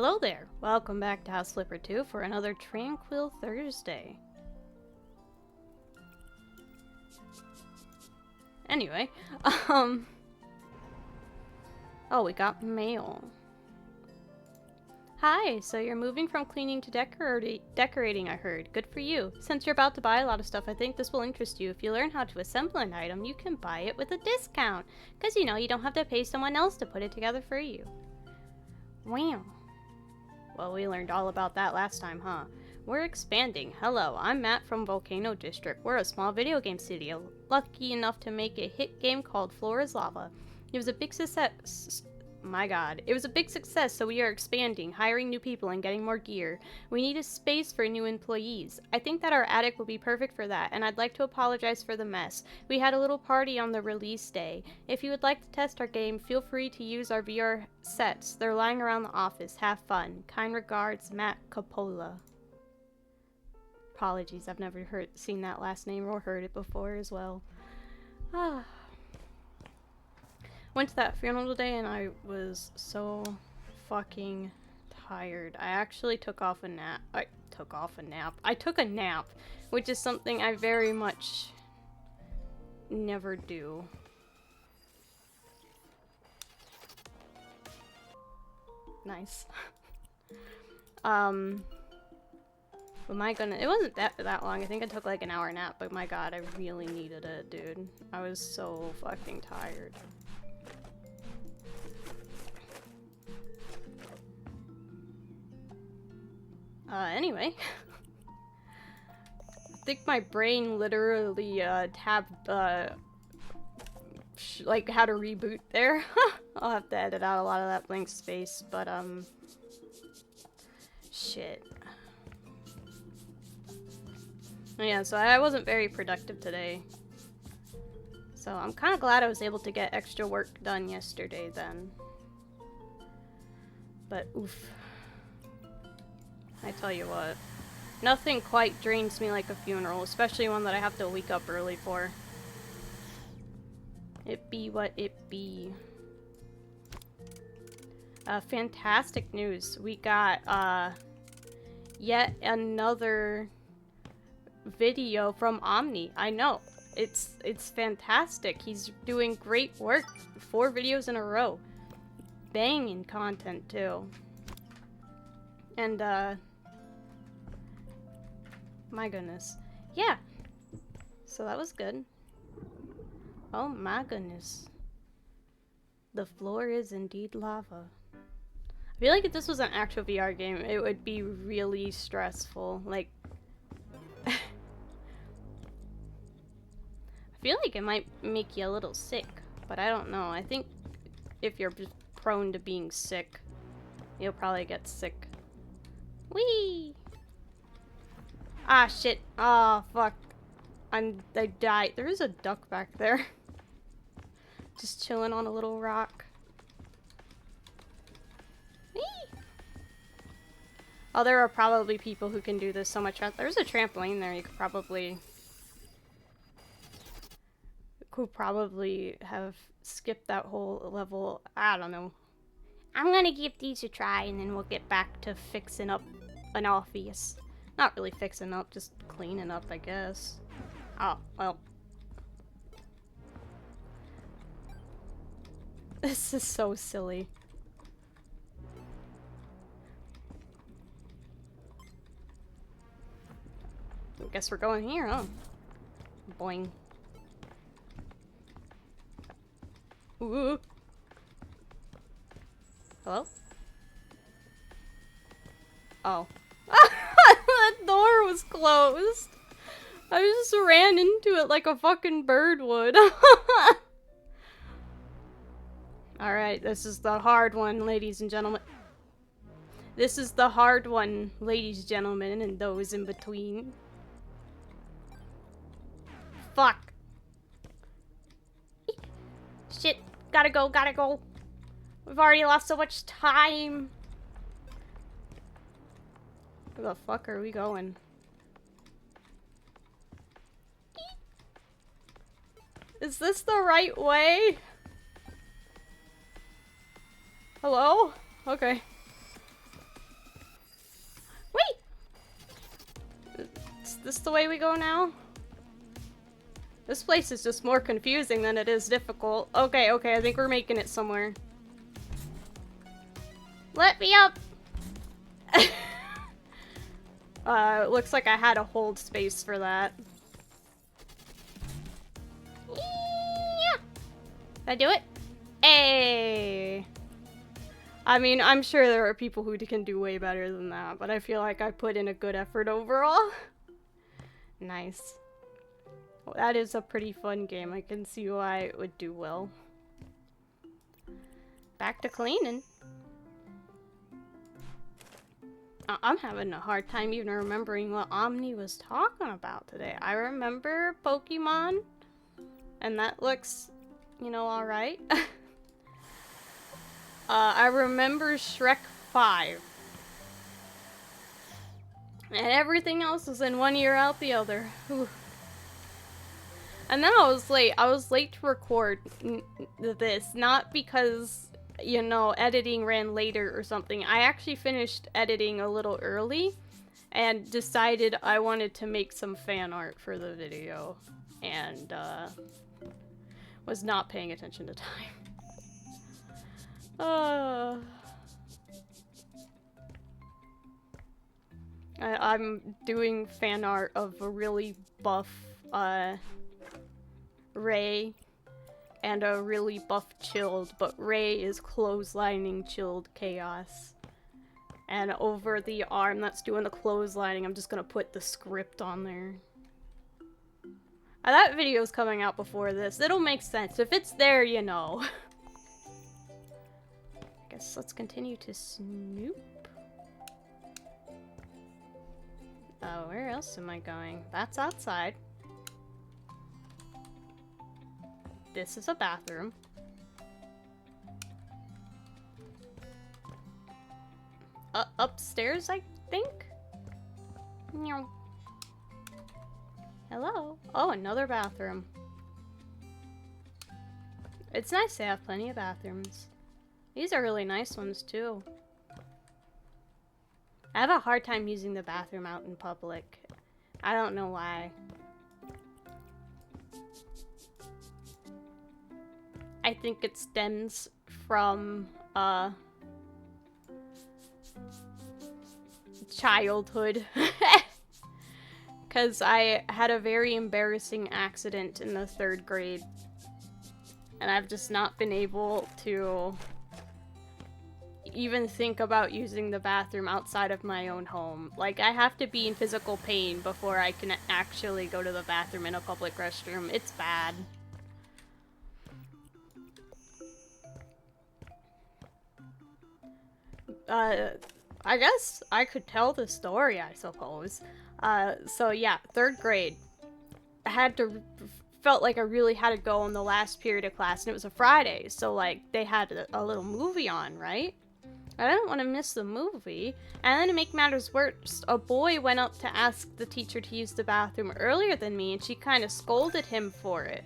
Hello there! Welcome back to House Flipper 2 for another Tranquil Thursday. Anyway, oh, we got mail. Hi, so you're moving from cleaning to decorating, I heard. Good for you. Since you're about to buy a lot of stuff, I think this will interest you. If you learn how to assemble an item, you can buy it with a discount. Because, you know, you don't have to pay someone else to put it together for you. Wow. Well, we learned all about that last time, huh? We're expanding. Hello, I'm Matt from Volcano District. We're a small video game studio, lucky enough to make a hit game called Floor is Lava. It was a big success. My god. It was a big success, so we are expanding, hiring new people, and getting more gear. We need a space for new employees. I think that our attic will be perfect for that, and I'd like to apologize for the mess. We had a little party on the release day. If you would like to test our game, feel free to use our VR sets. They're lying around the office. Have fun. Kind regards, Matt Coppola. Apologies, I've never seen that last name or heard it before as well. Went to that funeral today and I was so fucking tired. I actually took a nap, which is something I very much never do. Nice. But my goodness, it wasn't that long. I think I took like an hour nap, but my god, I really needed it, dude. I was so fucking tired. Anyway. I think my brain literally, tabbed, like how to reboot there. I'll have to edit out a lot of that blank space, but, shit. Yeah, so I wasn't very productive today. So I'm kind of glad I was able to get extra work done yesterday then. But oof. I tell you what, nothing quite drains me like a funeral, especially one that I have to wake up early for. It be what it be. Fantastic news. We got, yet another video from Omni. I know. It's fantastic. He's doing great work. 4 videos in a row. Banging content, too. And, my goodness. Yeah. So that was good. Oh my goodness. The floor is indeed lava. I feel like if this was an actual VR game, it would be really stressful. Like, I feel like it might make you a little sick, but I don't know. I think if you're just prone to being sick, you'll probably get sick. Whee! Ah, shit. Oh, fuck. I died. There is a duck back there. Just chilling on a little rock. Whee! Oh, there are probably people who can do this so much faster. There's a trampoline there. You could probably have skipped that whole level. I don't know. I'm gonna give these a try and then we'll get back to fixing up an office. Not really fixing up, just cleaning up, I guess. Oh, well. This is so silly. I guess we're going here, huh? Boing. Ooh. Hello? Oh. That door was closed. I just ran into it like a fucking bird would. Alright, this is the hard one, ladies and gentlemen. This is the hard one, ladies and gentlemen, and those in between. Fuck. Shit. Gotta go, gotta go. We've already lost so much time. Where the fuck are we going? Is this the right way? Hello? Okay. this the way we go now? This place is just more confusing than it is difficult. Okay, okay, I think we're making it somewhere. Let me up! Looks like I had to hold space for that. Yeah. Did I do it? Hey! I mean, I'm sure there are people who can do way better than that, but I feel like I put in a good effort overall. Nice. Well, that is a pretty fun game. I can see why it would do well. Back to cleaning. I'm having a hard time even remembering what Omni was talking about today. I remember Pokemon, and that looks, you know, alright. I remember Shrek 5. And everything else was in one ear out the other. Whew. And then I was late. I was late to record this, not because, you know, editing ran later or something. I actually finished editing a little early and decided I wanted to make some fan art for the video. And, was not paying attention to time. I'm doing fan art of a really buff, Ray and a really buff Chilled, but Ray is clotheslining Chilled Chaos. And over the arm that's doing the clotheslining, I'm just gonna put the script on there. That video's coming out before this. It'll make sense. If it's there, you know. I guess let's continue to snoop. Oh, where else am I going? That's outside. This is a bathroom. Upstairs, I think? Meow. Hello? Oh, another bathroom. It's nice to have plenty of bathrooms. These are really nice ones, too. I have a hard time using the bathroom out in public. I don't know why. I think it stems from, childhood. Because I had a very embarrassing accident in the 3rd grade. And I've just not been able to even think about using the bathroom outside of my own home. Like, I have to be in physical pain before I can actually go to the bathroom in a public restroom. It's bad. I guess I could tell the story, I suppose. So yeah, 3rd grade. Felt like I really had to go in the last period of class, and it was a Friday, so like, they had a little movie on, right? I didn't want to miss the movie, and then to make matters worse, a boy went up to ask the teacher to use the bathroom earlier than me, and she kind of scolded him for it,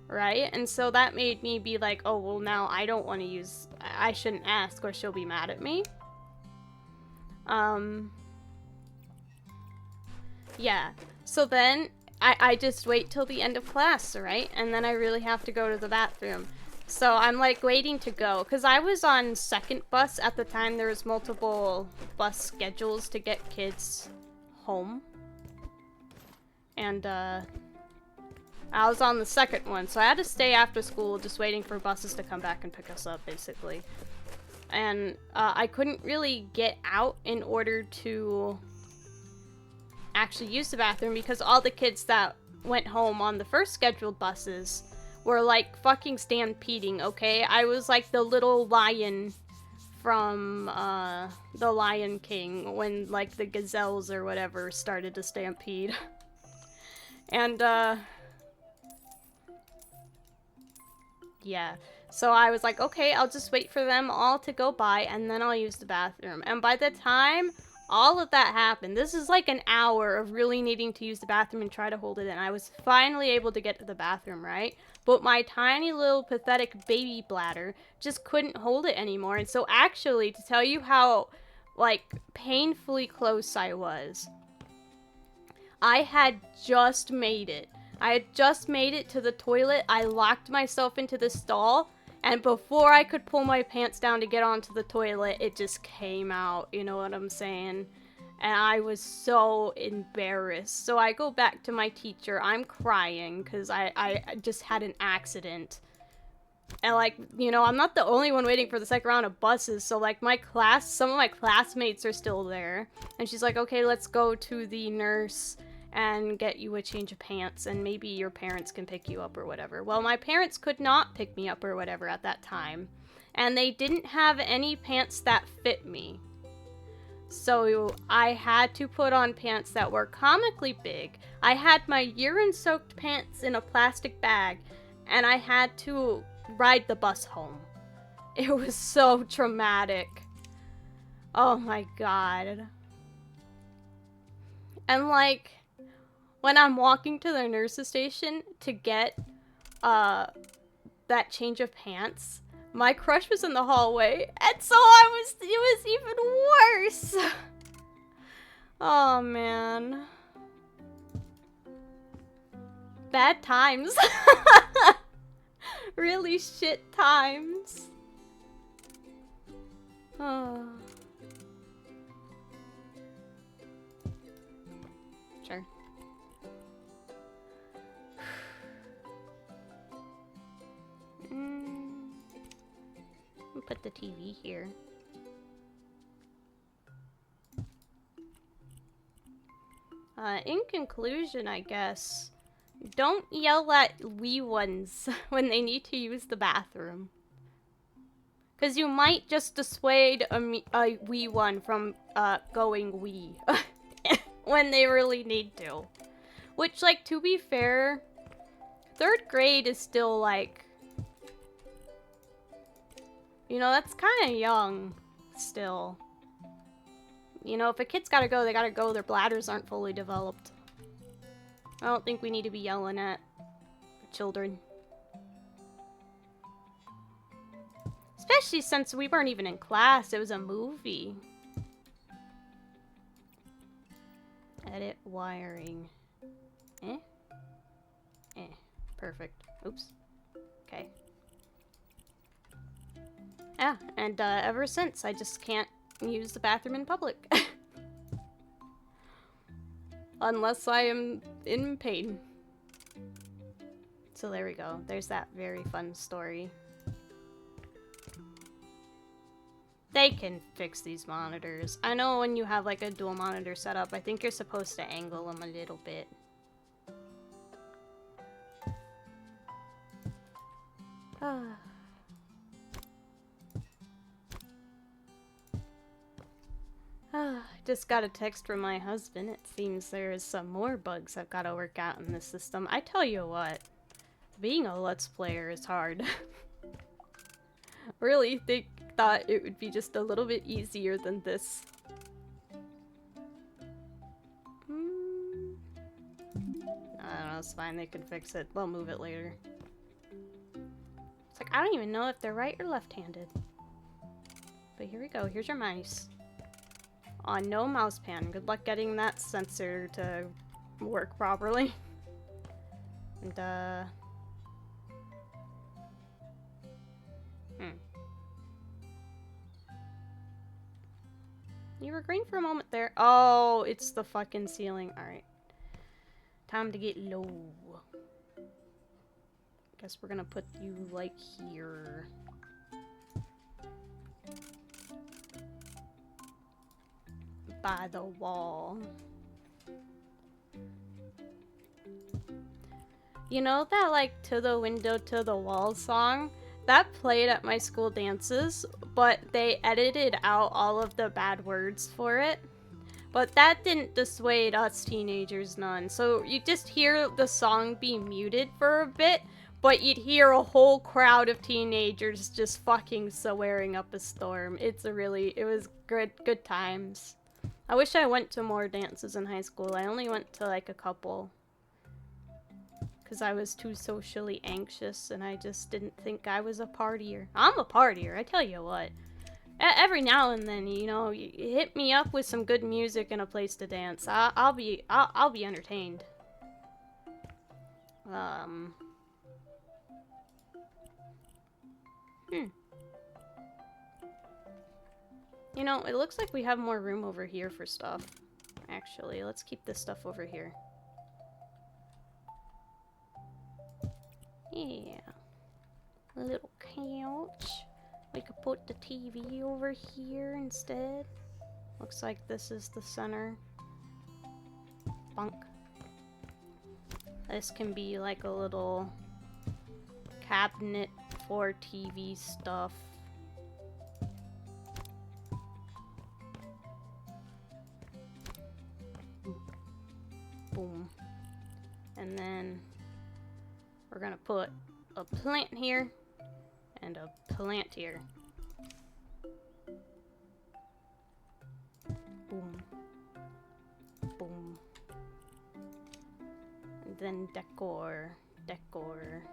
right? And so that made me be like, oh, well, now I don't want to use, I shouldn't ask, or she'll be mad at me. Yeah, so then I just wait till the end of class, right? And then I really have to go to the bathroom. So I'm like waiting to go, because I was on 2nd bus at the time. There was multiple bus schedules to get kids home. And I was on the 2nd one, so I had to stay after school just waiting for buses to come back and pick us up, basically. And I couldn't really get out in order to actually use the bathroom because all the kids that went home on the first scheduled buses were like fucking stampeding, okay? I was like the little lion from The Lion King when like the gazelles or whatever started to stampede. And yeah. So I was like, okay, I'll just wait for them all to go by and then I'll use the bathroom. And by the time all of that happened, this is like an hour of really needing to use the bathroom and try to hold it in. I was finally able to get to the bathroom, right? But my tiny little pathetic baby bladder just couldn't hold it anymore. And so actually, to tell you how, like, painfully close I was, I had just made it. I had just made it to the toilet. I locked myself into the stall, and before I could pull my pants down to get onto the toilet, it just came out. You know what I'm saying? And I was so embarrassed. So I go back to my teacher. I'm crying because I just had an accident. And, like, you know, I'm not the only one waiting for the second round of buses. So, like, some of my classmates are still there. And she's like, okay, let's go to the nurse and get you a change of pants. And maybe your parents can pick you up or whatever. Well, my parents could not pick me up or whatever at that time. And they didn't have any pants that fit me. So I had to put on pants that were comically big. I had my urine-soaked pants in a plastic bag, and I had to ride the bus home. It was so traumatic. Oh my god. And like, when I'm walking to the nurse's station to get that change of pants, my crush was in the hallway, and so it was even worse. Oh man. Bad times. Really shit times. Oh. Sure. I'll put the TV here. In conclusion, I guess, don't yell at wee ones when they need to use the bathroom. Because you might just dissuade a wee one from going wee when they really need to. Which, like, to be fair, 3rd grade is still, like, you know, that's kind of young still. You know, if a kid's gotta go, they gotta go. Their bladders aren't fully developed. I don't think we need to be yelling at children. Especially since we weren't even in class. It was a movie. Edit wiring. Eh? Eh. Perfect. Oops. Okay. Yeah, and ever since, I just can't use the bathroom in public. Unless I am in pain. So there we go. There's that very fun story. They can fix these monitors. I know when you have like a dual monitor setup, I think you're supposed to angle them a little bit. Just got a text from my husband. It seems there's some more bugs I've got to work out in this system. I tell you what, being a Let's Player is hard. Really thought it would be just a little bit easier than this. I don't know, it's fine, they can fix it. They'll move it later. It's like, I don't even know if they're right or left-handed. But here we go, here's your mouse. On no mouse pan. Good luck getting that sensor to work properly. And, You were green for a moment there. Oh, it's the fucking ceiling. Alright. Time to get low. Guess we're gonna put you, like, here. By the wall. You know that, like, to the window, to the wall song? That played at my school dances, but they edited out all of the bad words for it. But that didn't dissuade us teenagers none. So you just hear the song be muted for a bit, but you'd hear a whole crowd of teenagers just fucking swearing up a storm. It was good times. I wish I went to more dances in high school. I only went to like a couple. Because I was too socially anxious and I just didn't think I was a partier. I'm a partier, I tell you what. Every now and then, you know, you hit me up with some good music and a place to dance. I'll be entertained. You know, it looks like we have more room over here for stuff. Actually, let's keep this stuff over here. Yeah. A little couch. We could put the TV over here instead. Looks like this is the center. Bunk. This can be like a little cabinet for TV stuff. Boom. And then we're gonna put a plant here and a plant here. Boom. Boom. And then decor. Decor.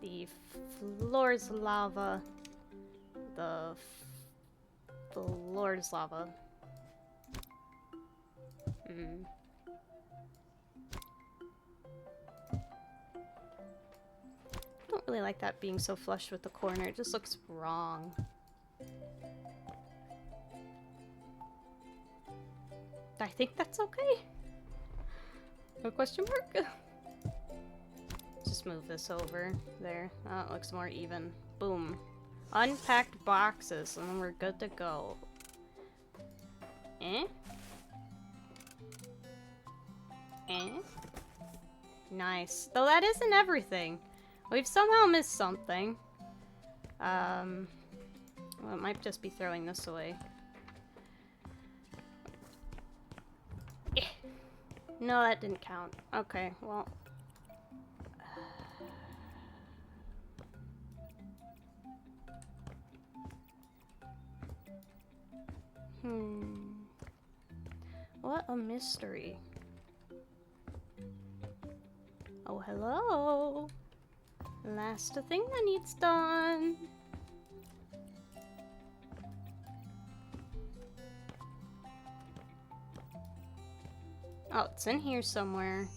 The floor's lava. The floor's lava. I don't really like that being so flush with the corner. It just looks wrong. I think that's okay. No question mark? Just move this over. There. Oh, it looks more even. Boom. Unpacked boxes, and then we're good to go. Eh? Eh? Nice. Though that isn't everything. We've somehow missed something. Well, it might just be throwing this away. No, that didn't count. Okay, well. What a mystery. Oh, hello. Last thing that needs done. Oh, it's in here somewhere.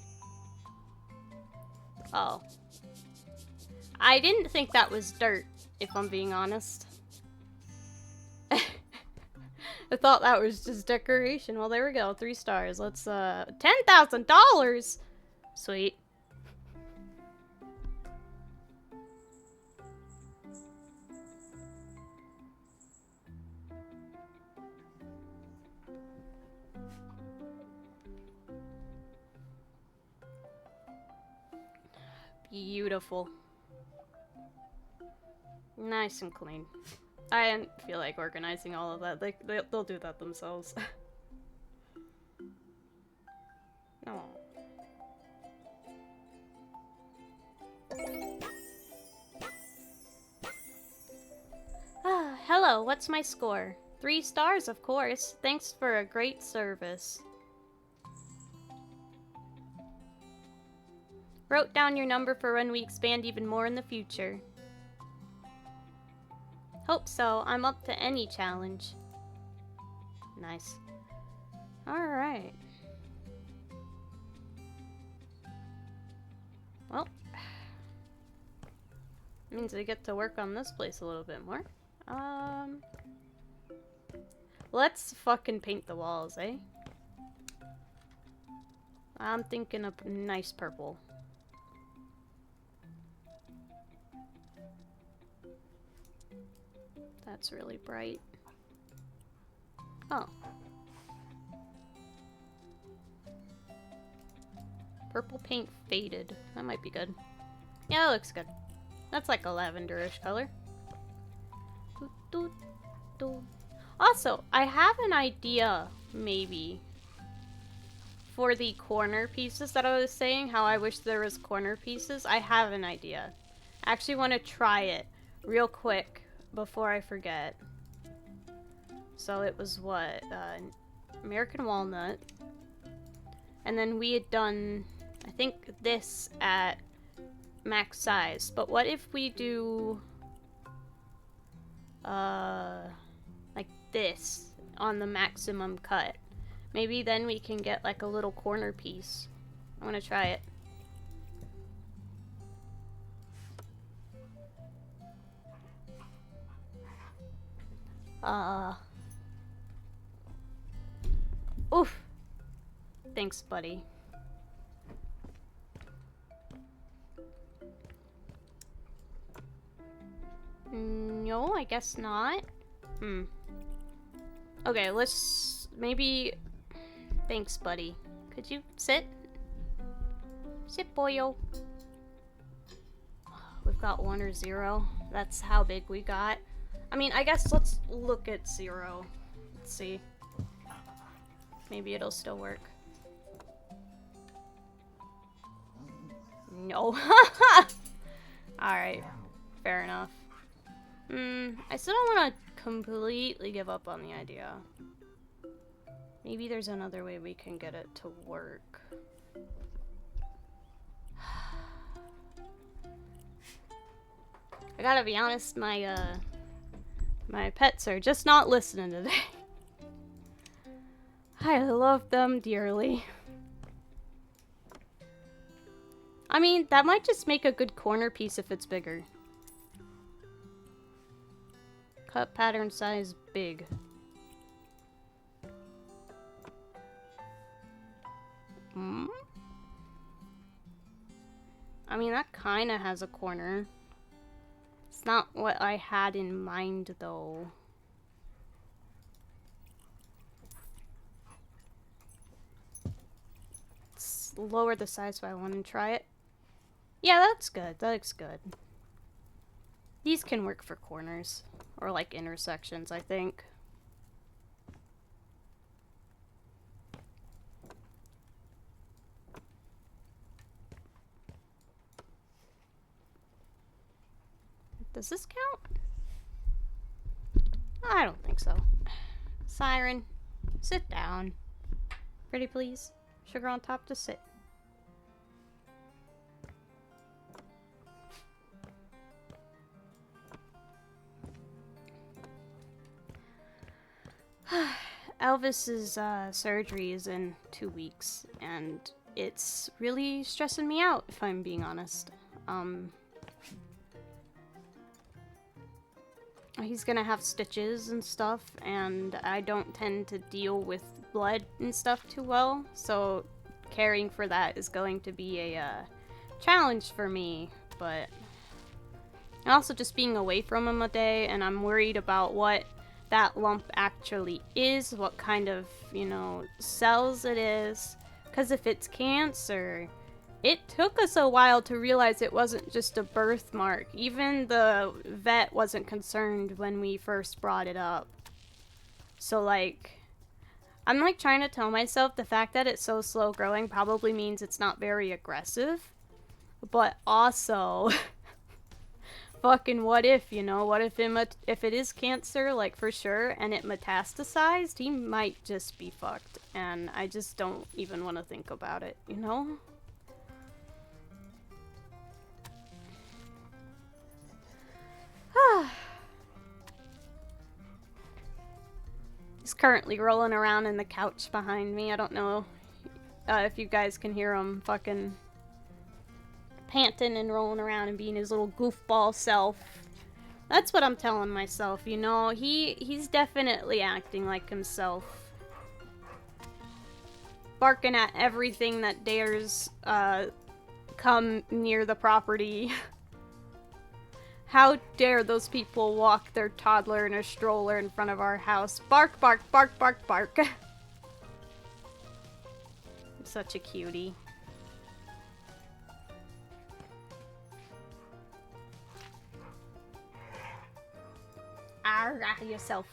Oh. I didn't think that was dirt, if I'm being honest. I thought that was just decoration. Well, there we go. 3 stars. Let's, $10,000! Sweet. Beautiful. Nice and clean. I didn't feel like organizing all of that. They'll do that themselves. No. Ah, hello, what's my score? 3 stars, of course. Thanks for a great service. Wrote down your number for when we expand even more in the future. Hope so. I'm up to any challenge. Nice. Alright. Well. Means we get to work on this place a little bit more. Let's fucking paint the walls, eh? I'm thinking of nice purple. That's really bright. Oh. Purple paint faded. That might be good. Yeah, that looks good. That's like a lavenderish color. Also, I have an idea, maybe, for the corner pieces that I was saying, how I wish there was corner pieces. I have an idea. I actually want to try it real quick before I forget. So it was what? American walnut. And then we had done, I think, this at max size. But what if we do... this on the maximum cut. Maybe then we can get like a little corner piece. I'm gonna try it. Oof. Thanks, buddy. No, I guess not. Okay, let's maybe... Thanks, buddy. Could you sit? Sit, boyo. We've got 1 or 0. That's how big we got. I mean, I guess let's look at 0. Let's see. Maybe it'll still work. No. Alright. Fair enough. I still don't want to completely give up on the idea. Maybe there's another way we can get it to work. I gotta be honest, my pets are just not listening today. I love them dearly. I mean, that might just make a good corner piece if it's bigger. Cut pattern size big. I mean, that kind of has a corner. It's not what I had in mind, though. Let's lower the size by 1 and try it. Yeah, that's good. That looks good. These can work for corners. Or like intersections, I think. Does this count? I don't think so. Siren, sit down. Pretty please. Sugar on top to sit. Elvis's surgery is in 2 weeks, and it's really stressing me out, if I'm being honest. He's gonna have stitches and stuff, and I don't tend to deal with blood and stuff too well, so caring for that is going to be a challenge for me, but... And also just being away from him a day, and I'm worried about what that lump actually is, what kind of, you know, cells it is. Because if it's cancer, it took us a while to realize it wasn't just a birthmark. Even the vet wasn't concerned when we first brought it up. So, like, I'm, like, trying to tell myself the fact that it's so slow growing probably means it's not very aggressive. But also... fucking what if, you know? What if it is cancer, like, for sure, and it metastasized? He might just be fucked, and I just don't even want to think about it, you know? He's currently rolling around in the couch behind me. I don't know if you guys can hear him fucking... panting and rolling around and being his little goofball self. That's what I'm telling myself, you know? He's definitely acting like himself. Barking at everything that dares come near the property. How dare those people walk their toddler in a stroller in front of our house? Bark, bark, bark, bark, bark. I'm such a cutie. Yourself.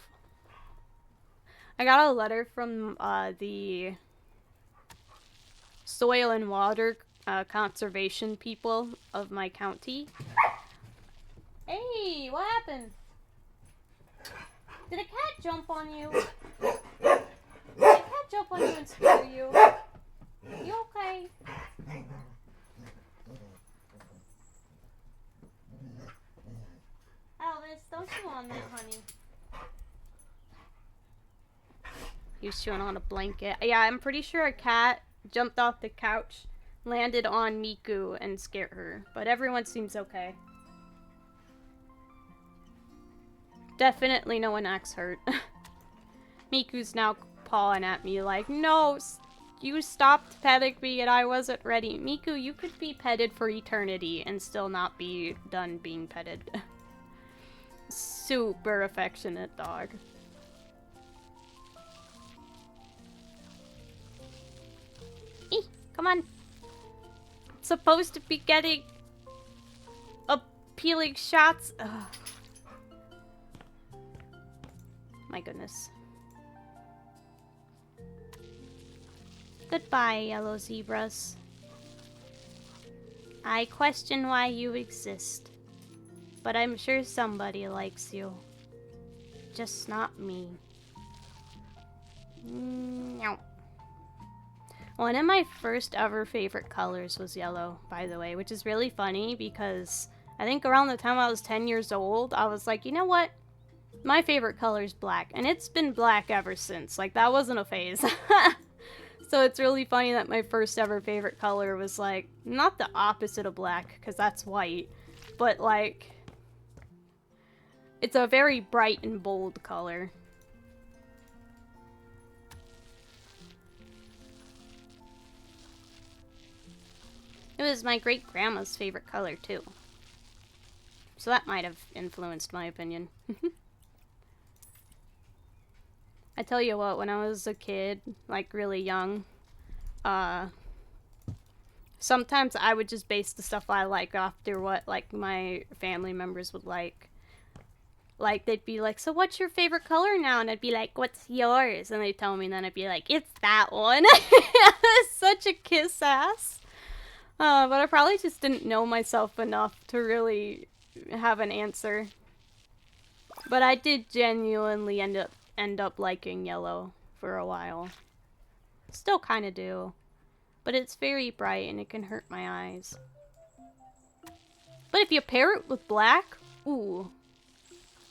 I got a letter from the soil and water conservation people of my county. Hey, what happened? Did a cat jump on you? Did a cat jump on you and scare you? You okay? Elvis, don't you want that, honey? He was chewing on a blanket. Yeah, I'm pretty sure a cat jumped off the couch, landed on Miku, and scared her. But everyone seems okay. Definitely no one acts hurt. Miku's now pawing at me like, no, you stopped petting me and I wasn't ready. Miku, you could be petted for eternity and still not be done being petted. Super affectionate dog. Come on. It's supposed to be getting appealing shots. Ugh. My goodness. Goodbye, yellow zebras. I question why you exist, but I'm sure somebody likes you. Just not me. No. One of my first ever favorite colors was yellow, by the way, which is really funny because I think around the time I was 10 years old, I was like, you know what? My favorite color is black, and it's been black ever since. Like, that wasn't a phase. So it's really funny that my first ever favorite color was, like, not the opposite of black, because that's white, but, like, it's a very bright and bold color. It was my great-grandma's favorite color, too. So that might have influenced my opinion. I tell you what, when I was a kid, like really young, sometimes I would just base the stuff I like after what, like, my family members would like. Like, they'd be like, so what's your favorite color now? And I'd be like, what's yours? And they'd tell me, and then I'd be like, it's that one. Such a kiss ass. But I probably just didn't know myself enough to really have an answer. But I did genuinely end up liking yellow for a while. Still kind of do. But it's very bright and it can hurt my eyes. But if you pair it with black, ooh.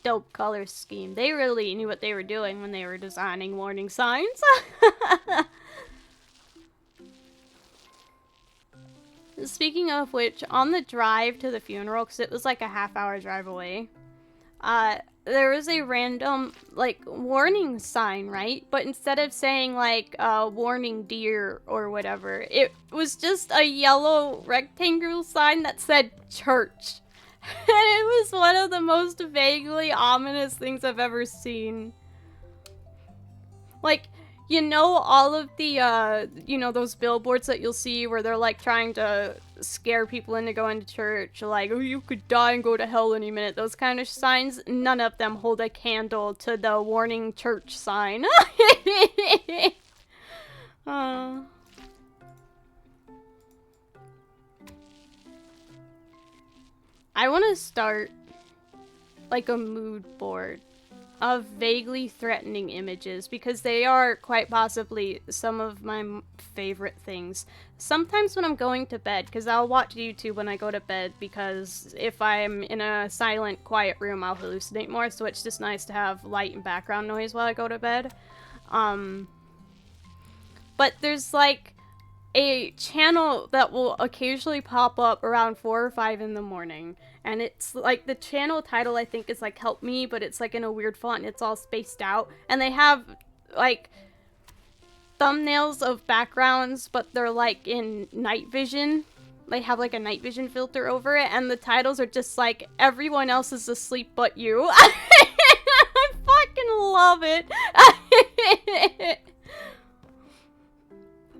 Dope color scheme. They really knew what they were doing when they were designing warning signs. Speaking of which, on the drive to the funeral, because it was like a half-hour drive away, there was a random, like, warning sign, right? But instead of saying, like, warning deer or whatever, it was just a yellow rectangle sign that said church. And it was one of the most vaguely ominous things I've ever seen. Like, you know, all of the, you know, those billboards that you'll see where they're, like, trying to scare people into going to church, like, oh, you could die and go to hell any minute, those kind of signs, none of them hold a candle to the warning church sign. I want to start, like, a mood board of vaguely threatening images, because they are quite possibly some of my favorite things. Sometimes when I'm going to bed, because I'll watch YouTube when I go to bed, because if I'm in a silent, quiet room, I'll hallucinate more, so it's just nice to have light and background noise while I go to bed. But there's, like, a channel that will occasionally pop up around 4 or 5 in the morning, and it's like the channel title I think is like help me, but it's like in a weird font and it's all spaced out, and they have like thumbnails of backgrounds, but they're like in night vision. They have like a night vision filter over it, and the titles are just like everyone else is asleep but you. I fucking love it.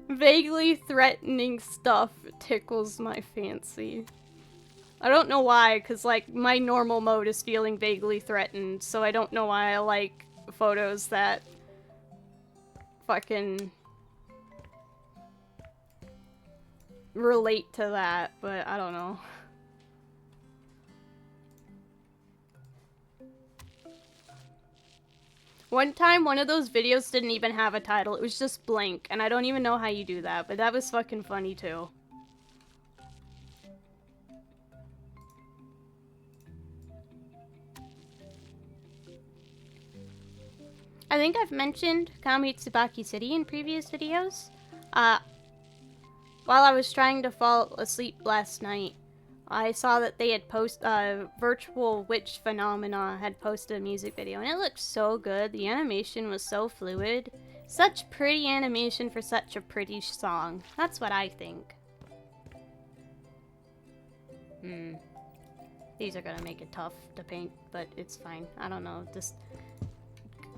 Vaguely threatening stuff tickles my fancy. I don't know why, because, like, my normal mode is feeling vaguely threatened, so I don't know why I like photos that fucking relate to that, but I don't know. One time, one of those videos didn't even have a title. It was just blank, and I don't even know how you do that, but that was fucking funny, too. I think I've mentioned Kami Tsubaki City in previous videos. While I was trying to fall asleep last night, I saw that they had Virtual Witch Phenomena had posted a music video, and it looked so good. The animation was so fluid. Such pretty animation for such a pretty song. That's what I think. These are gonna make it tough to paint, but it's fine. I don't know, just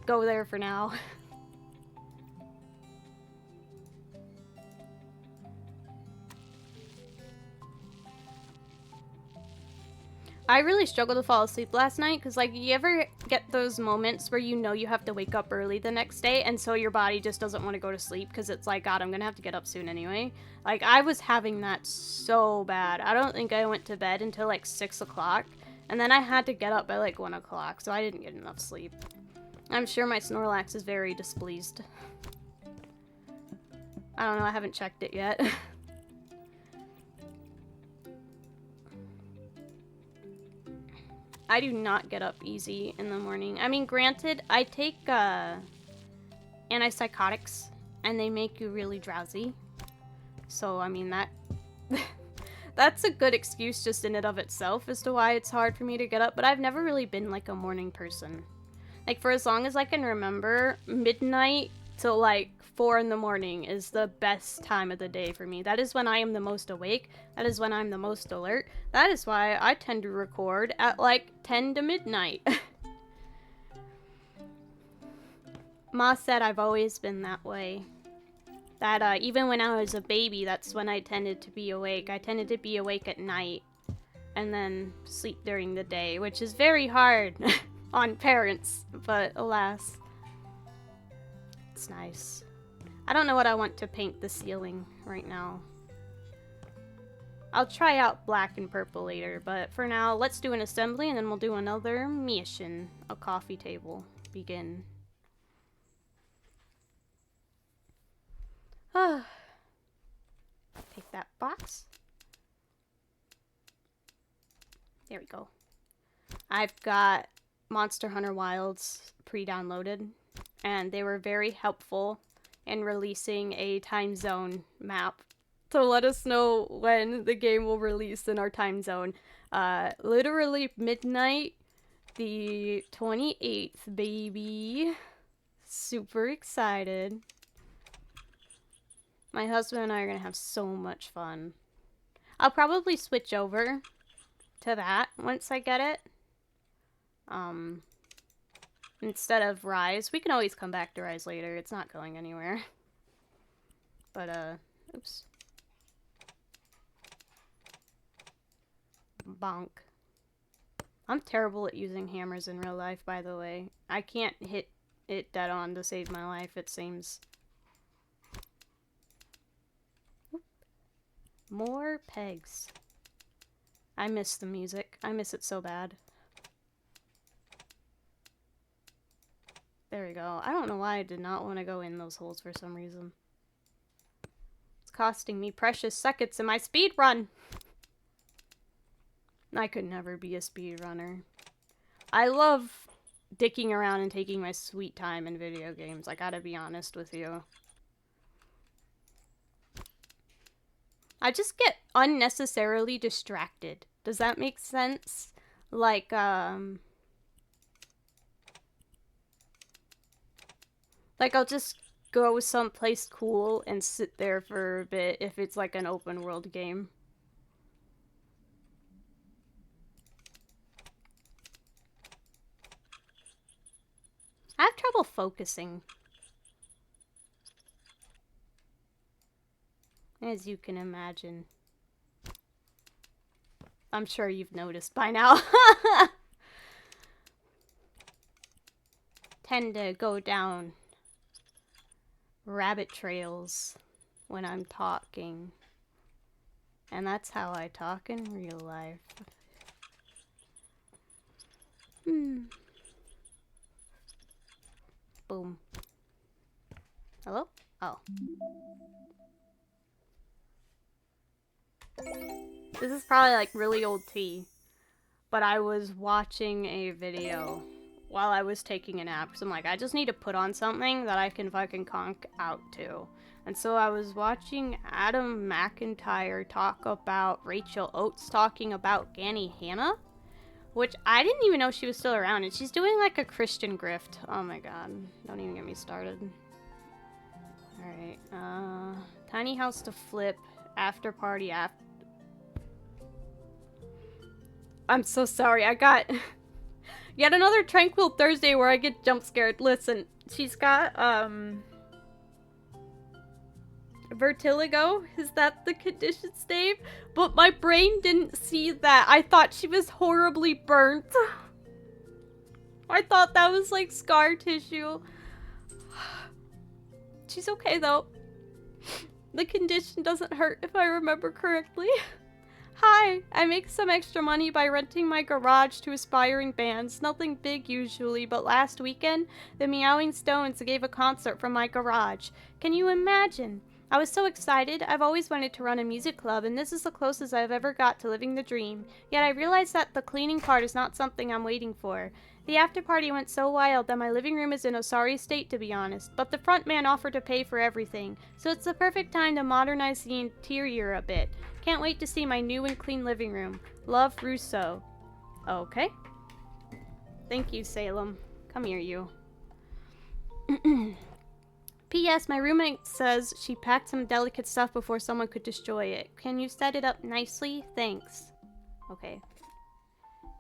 go there for now. I really struggled to fall asleep last night because, like, you ever get those moments where you know you have to wake up early the next day and so your body just doesn't want to go to sleep because it's like, God, I'm gonna have to get up soon anyway. Like, I was having that so bad. I don't think I went to bed until like 6 o'clock, and then I had to get up by like 1 o'clock, so I didn't get enough sleep. I'm sure my Snorlax is very displeased. I don't know, I haven't checked it yet. I do not get up easy in the morning. I mean, granted, I take antipsychotics, and they make you really drowsy. So, I mean, that's a good excuse just in and of itself as to why it's hard for me to get up, but I've never really been, like, a morning person. Like, for as long as I can remember, midnight till, like, 4 in the morning is the best time of the day for me. That is when I am the most awake. That is when I'm the most alert. That is why I tend to record at like 10 to midnight. Ma said I've always been that way. That even when I was a baby, that's when I tended to be awake. I tended to be awake at night and then sleep during the day, which is very hard on parents, but alas. It's nice. I don't know what I want to paint the ceiling right now. I'll try out black and purple later, but for now, let's do an assembly and then we'll do another mission. A coffee table. Begin. Take that box. There we go. I've got Monster Hunter Wilds pre-downloaded, and they were very helpful in releasing a time zone map to let us know when the game will release in our time zone. Literally midnight, the 28th, baby. Super excited. My husband and I are gonna have so much fun. I'll probably switch over to that once I get it. Instead of Rise. We can always come back to Rise later. It's not going anywhere. But, oops. Bonk. I'm terrible at using hammers in real life, by the way. I can't hit it dead on to save my life, it seems. Oop. More pegs. I miss the music. I miss it so bad. There we go. I don't know why I did not want to go in those holes for some reason. It's costing me precious seconds in my speed run. I could never be a speedrunner. I love dicking around and taking my sweet time in video games. I gotta be honest with you. I just get unnecessarily distracted. Does that make sense? Like, I'll just go someplace cool and sit there for a bit if it's like an open world game. I have trouble focusing. As you can imagine. I'm sure you've noticed by now. Tend to go down rabbit trails when I'm talking. And that's how I talk in real life. Boom. Hello? Oh. This is probably like really old tea, but I was watching a video while I was taking a nap. Because I'm like, I just need to put on something that I can fucking conk out to. And so I was watching Adam McIntyre talk about Rachel Oates talking about Gani Hanna. Which I didn't even know she was still around. And she's doing like a Christian grift. Oh my god. Don't even get me started. Alright. Tiny house to flip. After party after. I'm so sorry. I got yet another Tranquil Thursday where I get jump scared. Listen, she's got vertigo. Is that the condition, Dave? But my brain didn't see that. I thought she was horribly burnt. I thought that was like scar tissue. She's okay though. The condition doesn't hurt if I remember correctly. Hi, I make some extra money by renting my garage to aspiring bands. Nothing big usually, but last weekend, the Meowing Stones gave a concert from my garage. Can you imagine? I was so excited. I've always wanted to run a music club, and this is the closest I've ever got to living the dream. Yet I realized that the cleaning part is not something I'm waiting for. The after party went so wild that my living room is in a sorry state, to be honest, but the front man offered to pay for everything, so it's the perfect time to modernize the interior a bit. Can't wait to see my new and clean living room. Love, Russo. Okay. Thank you, Salem. Come here, you. P.S. My roommate says she packed some delicate stuff before someone could destroy it. Can you set it up nicely? Thanks. Okay.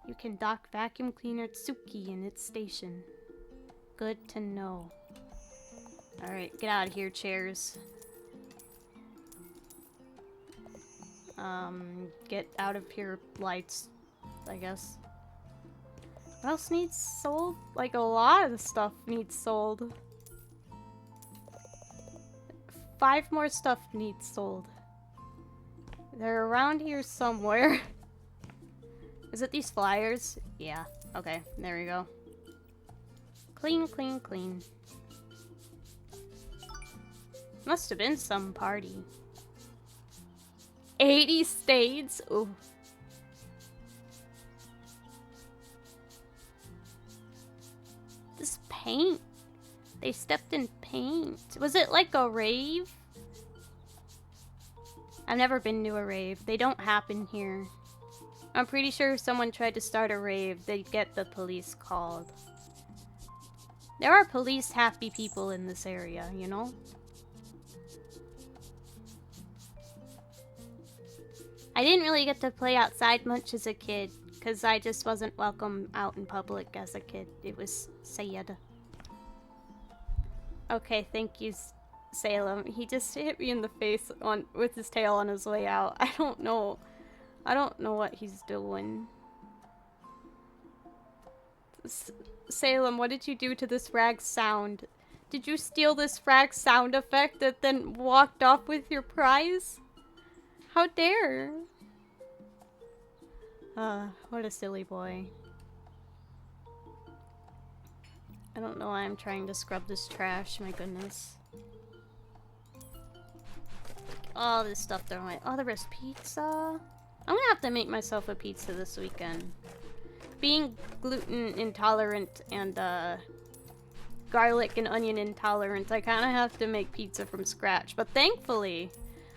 You can dock vacuum cleaner Tsuki in its station. Good to know. Alright, get out of here, chairs. Get out of here, lights, I guess. What else needs sold? Like, a lot of stuff needs sold. 5 more stuff needs sold. They're around here somewhere. Is it these flyers? Yeah. Okay, there we go. Clean, clean, clean. Must have been some party. 80 stades? Ooh. This paint. They stepped in paint. Was it like a rave? I've never been to a rave. They don't happen here. I'm pretty sure if someone tried to start a rave, they'd get the police called. There are police happy people in this area, you know? I didn't really get to play outside much as a kid, because I just wasn't welcome out in public as a kid. It was sad. Okay, thank you, Salem. He just hit me in the face with his tail on his way out. I don't know what he's doing. Salem, what did you do to this frag sound? Did you steal this frag sound effect and then walked off with your prize? How dare? What a silly boy. I don't know why I'm trying to scrub this trash, my goodness. All this stuff thrown away. Oh, there was pizza. I'm gonna have to make myself a pizza this weekend. Being gluten intolerant and garlic and onion intolerant, I kind of have to make pizza from scratch. But thankfully,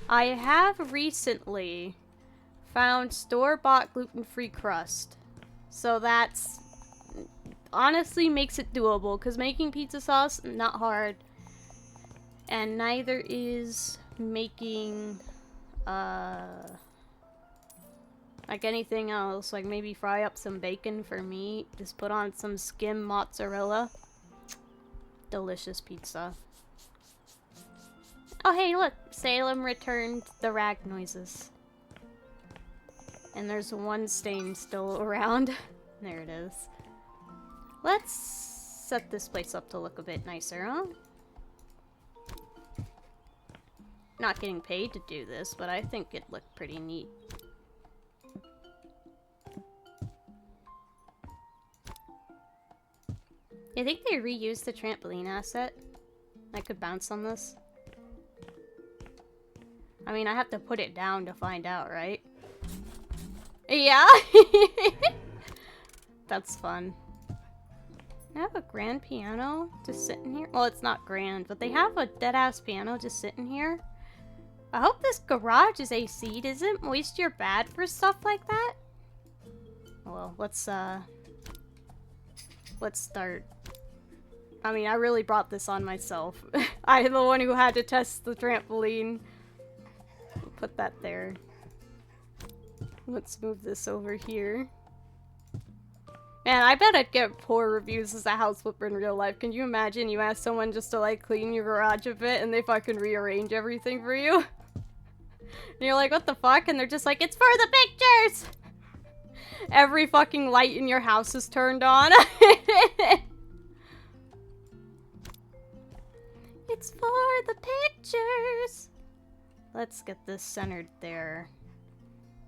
I have recently found store-bought gluten-free crust. So that's honestly makes it doable, because making pizza sauce, not hard. And neither is making like anything else. Like maybe fry up some bacon for meat, just put on some skim mozzarella. Delicious pizza. Oh hey, look, Salem returned the rag noises. And there's one stain still around. There it is. Let's set this place up to look a bit nicer, huh? Not getting paid to do this, but I think it looked pretty neat. I think they reused the trampoline asset. I could bounce on this. I mean, I have to put it down to find out, right? Yeah? That's fun. They have a grand piano just sitting here. Well, it's not grand, but they have a dead-ass piano just sitting here. I hope this garage is AC'd. Isn't moisture bad for stuff like that? Well, let's start. I mean, I really brought this on myself. I'm the one who had to test the trampoline. Put that there. Let's move this over here. Man, I bet I'd get poor reviews as a house flipper in real life. Can you imagine you ask someone just to like clean your garage a bit and they fucking rearrange everything for you? And you're like, what the fuck? And they're just like, it's for the pictures! Every fucking light in your house is turned on. It's for the pictures! Let's get this centered there.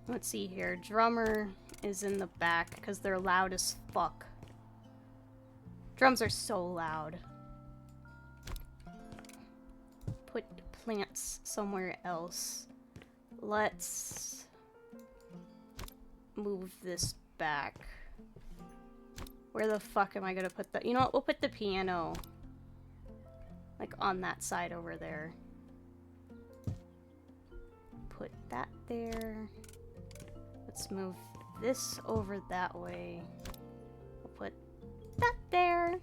Let's see here. Drummer is in the back because they're loud as fuck. Drums are so loud. Put plants somewhere else. Let's move this back. Where the fuck am I gonna put that? You know what? We'll put the piano like on that side over there. Put that there. Let's move this over that way. We'll put that there.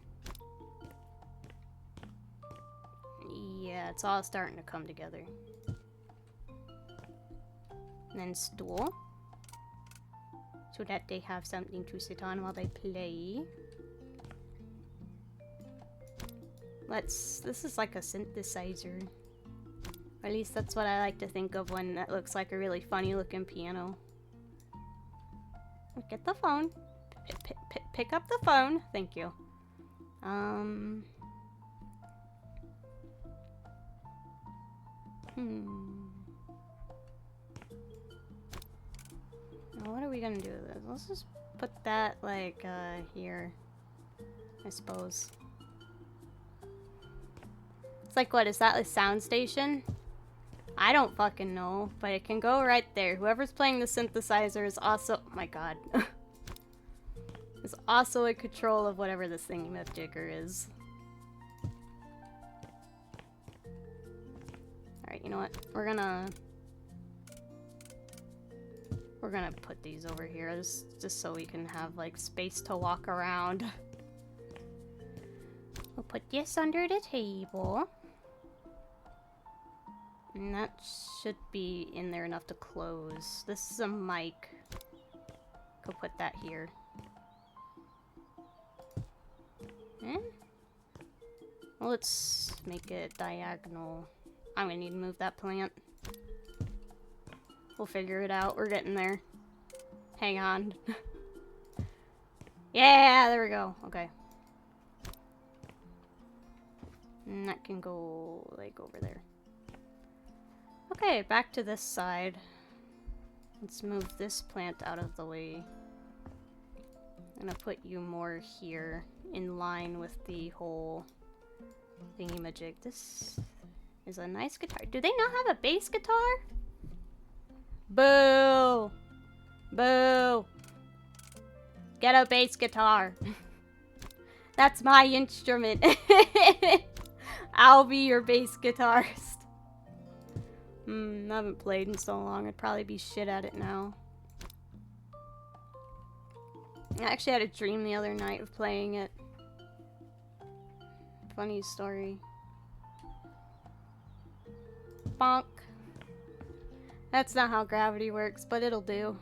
Yeah, it's all starting to come together. And then stool. So that they have something to sit on while they play. This is like a synthesizer. Or at least that's what I like to think of when that looks like a really funny looking piano. Get the phone. Pick up the phone. Thank you. Now what are we gonna do with this? Let's just put that like here, I suppose. It's like, what is that, a sound station? I don't fucking know, but it can go right there. Whoever's playing the synthesizer is also, oh my god, is also in control of whatever this thingamajigger is. Alright, you know what? We're gonna put these over here just so we can have like space to walk around. We'll put this under the table. And that should be in there enough to close. This is a mic. Go put that here. Eh? Well, let's make it diagonal. I'm gonna need to move that plant. We'll figure it out. We're getting there. Hang on. Yeah, there we go. Okay. And that can go, like, over there. Okay, back to this side. Let's move this plant out of the way. I'm gonna put you more here, in line with the whole thingy-majig. This is a nice guitar. Do they not have a bass guitar? Boo! Boo! Get a bass guitar. That's my instrument. I'll be your bass guitarist. I haven't played in so long. I'd probably be shit at it now. I actually had a dream the other night of playing it. Funny story. Bonk. That's not how gravity works, but it'll do.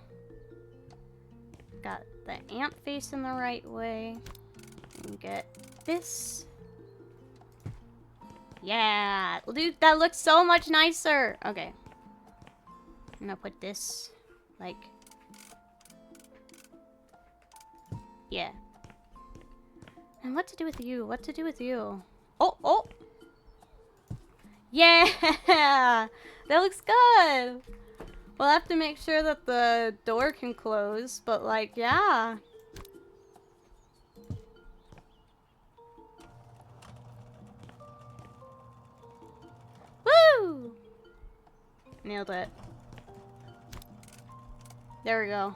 Got the amp facing the right way. And get this. Yeah, dude, that looks so much nicer. Okay. I'm gonna put this, like, yeah. And what to do with you? What to do with you? Oh, oh! Yeah! That looks good! We'll have to make sure that the door can close, but like, yeah. Woo! Nailed it. There we go.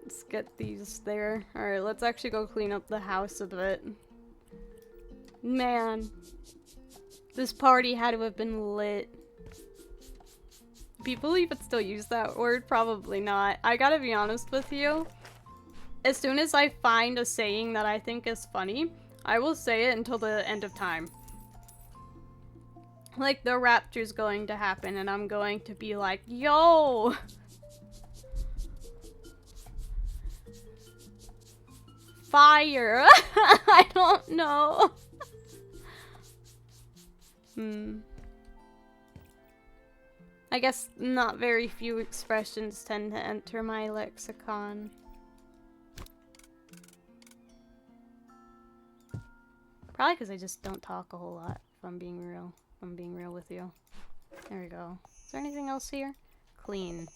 It's get these there. Alright, let's actually go clean up the house a bit. Man. This party had to have been lit. People even still use that word? Probably not. I gotta be honest with you. As soon as I find a saying that I think is funny, I will say it until the end of time. Like, the rapture's going to happen and I'm going to be like, yo! Fire! I don't know. I guess not very few expressions tend to enter my lexicon. Probably because I just don't talk a whole lot, if I'm being real. If I'm being real with you. There we go. Is there anything else here? Clean.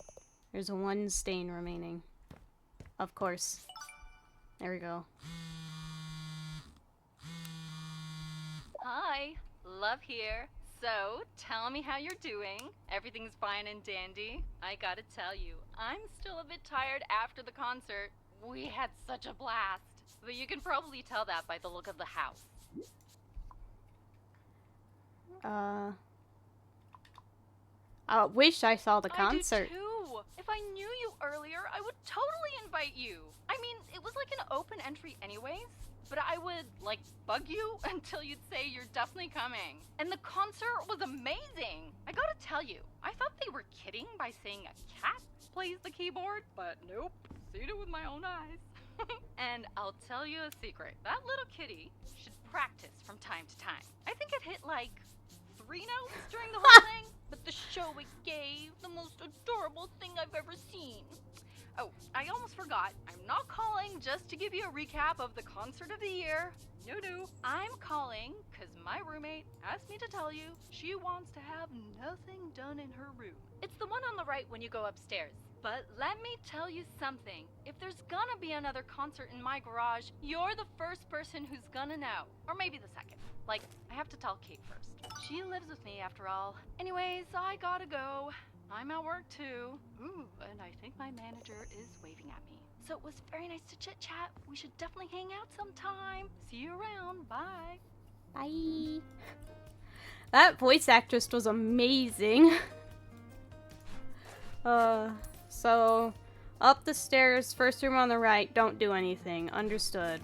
There's one stain remaining. Of course. There we go. Hi, Love here. So, tell me how you're doing. Everything's fine and dandy. I gotta tell you, I'm still a bit tired after the concert. We had such a blast. But you can probably tell that by the look of the house. I wish I saw the concert. I do too. If I knew you earlier, I would totally invite you. I mean, it was like an open entry anyways. But I would, like, bug you until you'd say you're definitely coming. And the concert was amazing. I gotta tell you, I thought they were kidding by saying a cat plays the keyboard, but nope, seen it with my own eyes. And I'll tell you a secret, that little kitty should practice from time to time. I think it hit, like, 3 notes during the whole thing, but the show it gave, the most adorable thing I've ever seen. Oh, I almost forgot. I'm not calling just to give you a recap of the concert of the year. No. I'm calling because my roommate asked me to tell you she wants to have nothing done in her room. It's the one on the right when you go upstairs. But let me tell you something. If there's gonna be another concert in my garage, you're the first person who's gonna know. Or maybe the second. Like, I have to tell Kate first. She lives with me after all. Anyways, I gotta go. I'm at work too. Ooh, and I think my manager is waving at me. So it was very nice to chit chat. We should definitely hang out sometime. See you around. Bye. Bye. That voice actress was amazing. So up the stairs, first room on the right, don't do anything. Understood.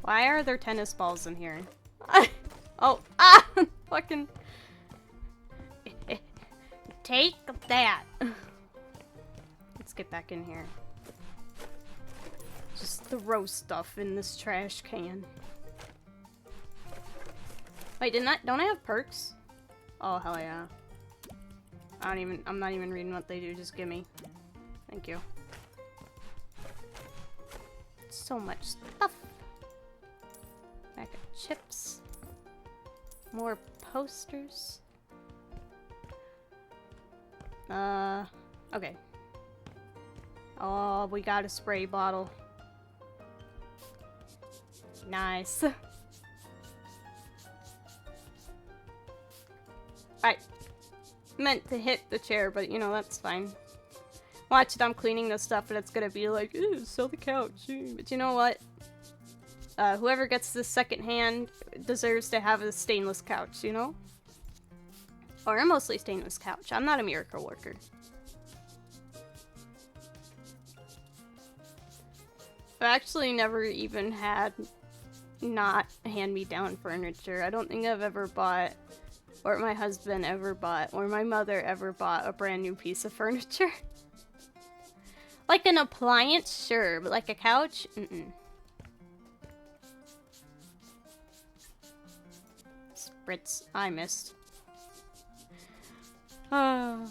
Why are there tennis balls in here? Oh, fucking take that. Let's get back in here. Just throw stuff in this trash can. Wait, don't I have perks? Oh, hell yeah. I'm not even reading what they do, just gimme. Thank you. So much stuff. Bag of chips. More posters. Okay. Oh, we got a spray bottle. Nice. I meant to hit the chair, but you know, that's fine. Watch it, I'm cleaning this stuff, and it's gonna be like, ew, sell the couch. But you know what? Whoever gets this second hand deserves to have a stainless couch, you know? Or a mostly stainless couch. I'm not a miracle worker. I've actually never even had not hand-me-down furniture. I don't think I've ever bought, or my husband ever bought, or my mother ever bought a brand new piece of furniture. Like an appliance, sure, but like a couch? Mm-mm. Spritz. I missed. Oh.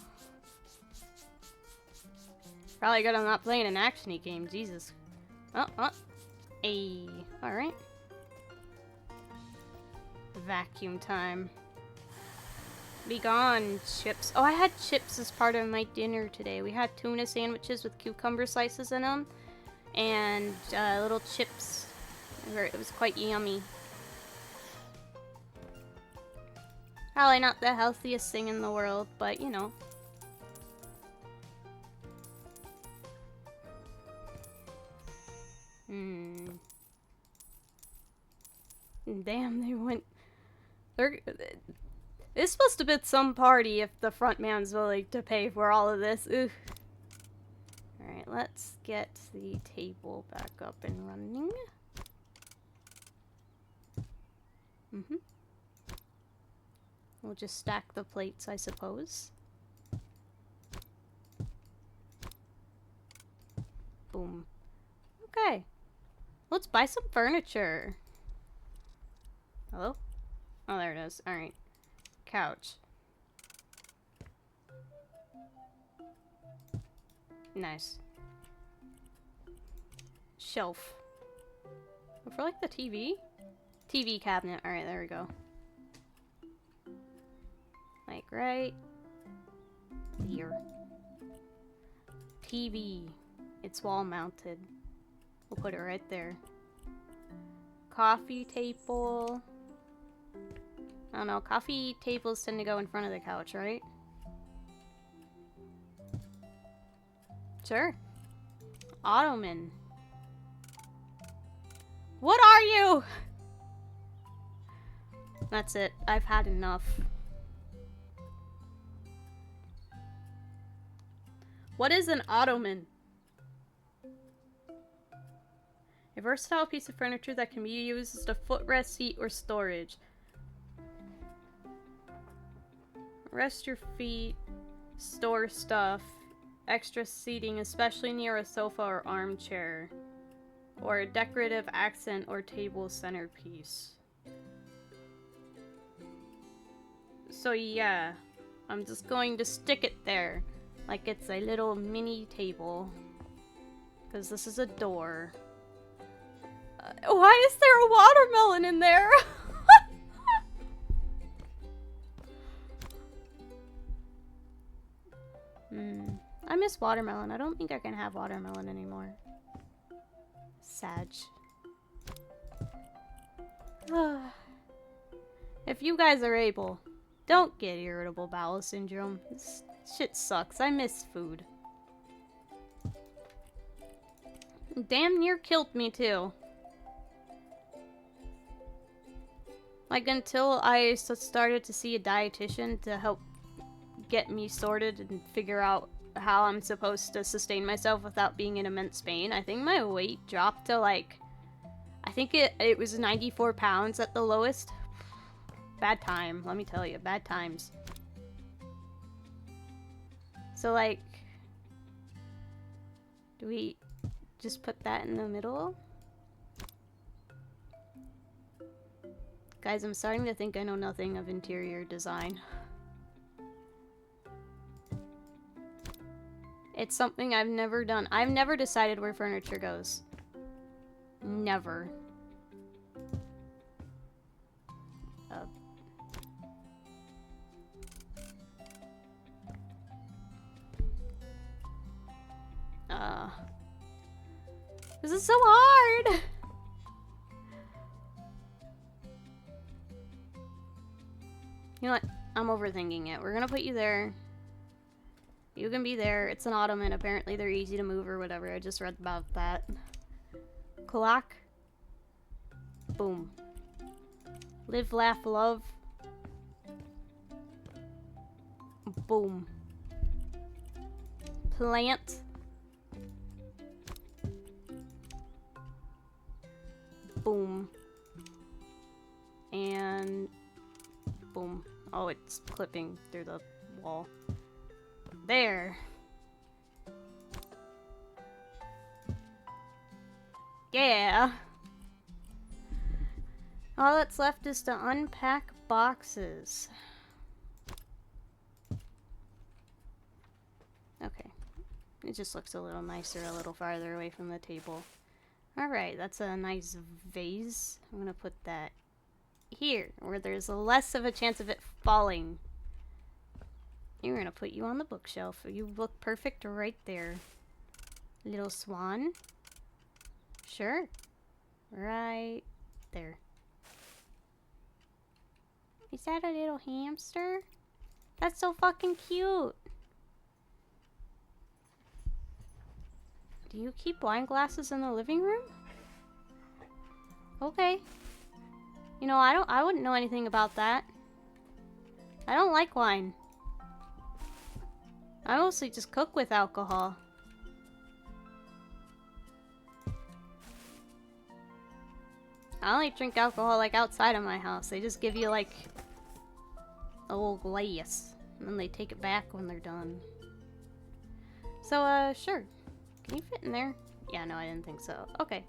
Probably good I'm not playing an action-y game, Jesus. Oh. Hey. Alright. Vacuum time. Be gone, chips. Oh, I had chips as part of my dinner today. We had tuna sandwiches with cucumber slices in them. And little chips. It was quite yummy. Probably not the healthiest thing in the world, but you know. This must have been some party if the front man's willing to pay for all of this. Ugh. Alright, let's get the table back up and running. We'll just stack the plates, I suppose. Boom. Okay. Let's buy some furniture. Hello? Oh, there it is. Alright. Couch. Nice. Shelf. For like the TV? TV cabinet. Alright, there we go. Like right here. TV. It's wall mounted. We'll put it right there. Coffee table. I don't know, coffee tables tend to go in front of the couch, right? Sure. Ottoman. What are you? That's it. I've had enough. What is an ottoman? A versatile piece of furniture that can be used as a footrest, seat, or storage. Rest your feet, store stuff, extra seating, especially near a sofa or armchair, or a decorative accent or table centerpiece. So yeah, I'm just going to stick it there, like it's a little mini table, because this is a door. Why is there a watermelon in there? I miss watermelon. I don't think I can have watermelon anymore. Sag. If you guys are able, don't get irritable bowel syndrome. This shit sucks. I miss food. Damn near killed me too. Like, until I started to see a dietitian to help get me sorted and figure out how I'm supposed to sustain myself without being in immense pain, I think my weight dropped to like, I think it was 94 pounds at the lowest. Bad time, let me tell you, bad times. So like, do we just put that in the middle? Guys, I'm starting to think I know nothing of interior design. It's something I've never done. I've never decided where furniture goes. Never. This is so hard! You know what? I'm overthinking it. We're gonna put you there. You can be there. It's an ottoman. Apparently they're easy to move or whatever. I just read about that. Clock. Boom. Live, laugh, love. Boom. Plant. Boom. And boom. Oh, it's clipping through the wall. There. Yeah. All that's left is to unpack boxes. Okay. It just looks a little nicer a little farther away from the table. Alright, that's a nice vase. I'm gonna put that here, where there's less of a chance of it falling. You're gonna put you on the bookshelf. You look perfect right there. Little swan. Sure. Right there. Is that a little hamster? That's so fucking cute. Do you keep wine glasses in the living room? Okay. You know, I wouldn't know anything about that. I don't like wine. I mostly just cook with alcohol. I only drink alcohol like outside of my house. They just give you like a little glass, and then they take it back when they're done. So, sure. Can you fit in there? Yeah, no, I didn't think so. Okay.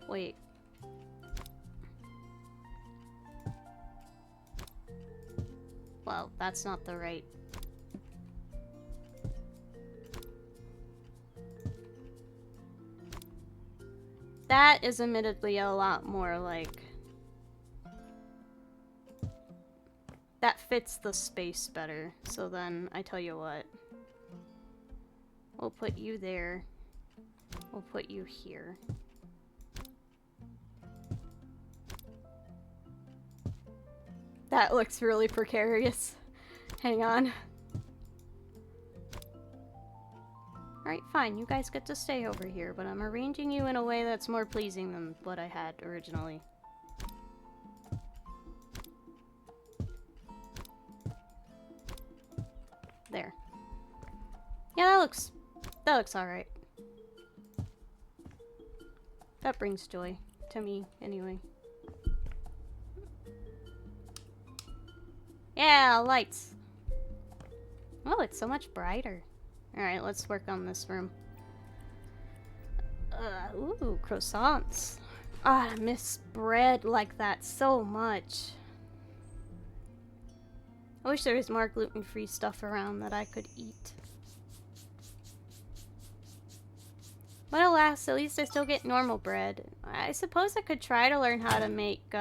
Wait. Well, that's not the right... That is admittedly a lot more like... That fits the space better. So then, I tell you what. We'll put you there. We'll put you here. That looks really precarious. Hang on. Alright, fine. You guys get to stay over here, but I'm arranging you in a way that's more pleasing than what I had originally. There. Yeah, that looks alright. That brings joy to me, anyway. Yeah, lights. Oh, it's so much brighter. Alright, let's work on this room. Ooh, croissants. Ah, I miss bread like that so much. I wish there was more gluten-free stuff around that I could eat. But alas, at least I still get normal bread. I suppose I could try to learn how to make,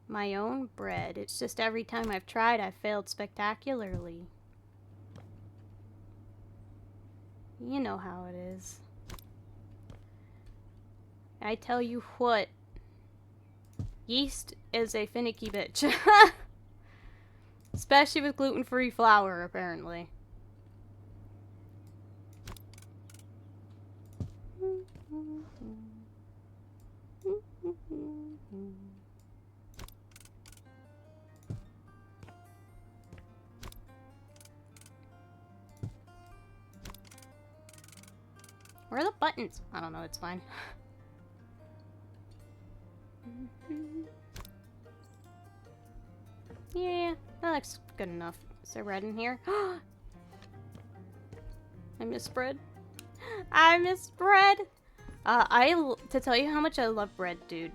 my own bread. It's just every time I've tried, I've failed spectacularly. You know how it is. I tell you what. Yeast is a finicky bitch. Especially with gluten-free flour, apparently. Where are the buttons? I don't know, it's fine. Yeah, that looks good enough. Is there bread in here? I miss bread. I miss bread! To tell you how much I love bread, dude.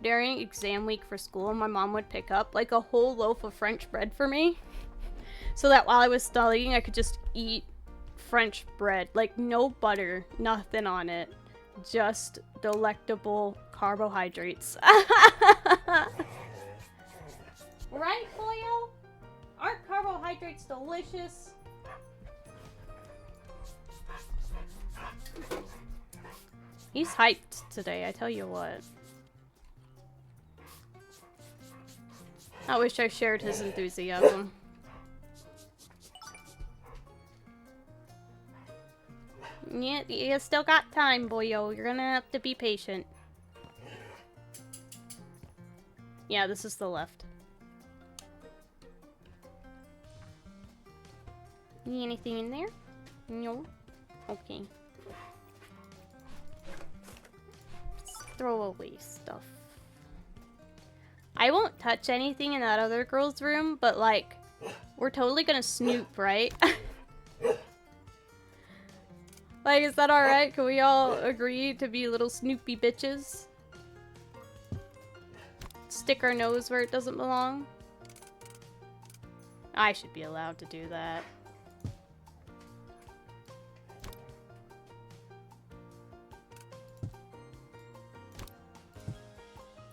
During exam week for school, my mom would pick up like a whole loaf of French bread for me. So that while I was studying, I could just eat French bread. Like, no butter, nothing on it. Just delectable carbohydrates. Right, Boyo? Aren't carbohydrates delicious? He's hyped today, I tell you what. I wish I shared his enthusiasm. Yeah, you still got time, boyo. You're gonna have to be patient. Yeah, this is the left. Need anything in there? No? Okay. Let's throw away stuff. I won't touch anything in that other girl's room, but like, we're totally gonna snoop, right? Like, is that alright? Can we all agree to be little snoopy bitches? Stick our nose where it doesn't belong? I should be allowed to do that.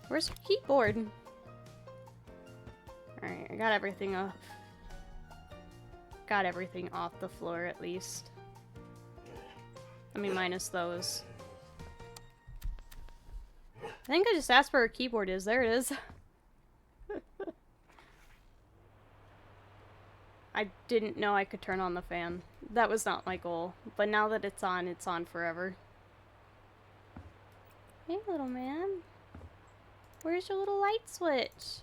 Where's your keyboard? Alright, I got everything off. Got everything off the floor at least. I mean, minus those. I think I just asked where her keyboard is. There it is. I didn't know I could turn on the fan. That was not my goal. But now that it's on forever. Hey, little man. Where's your little light switch?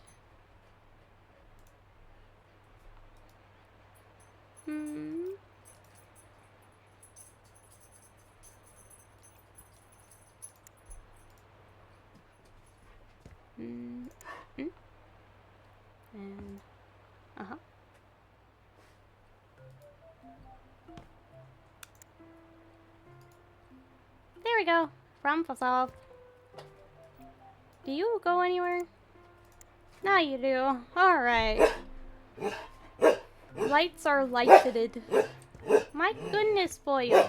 Hmm. Hmm. Hmm. And uh-huh. There we go. Problem solved. Do you go anywhere? Now you do. Alright. Lights are lighted. My goodness, boy.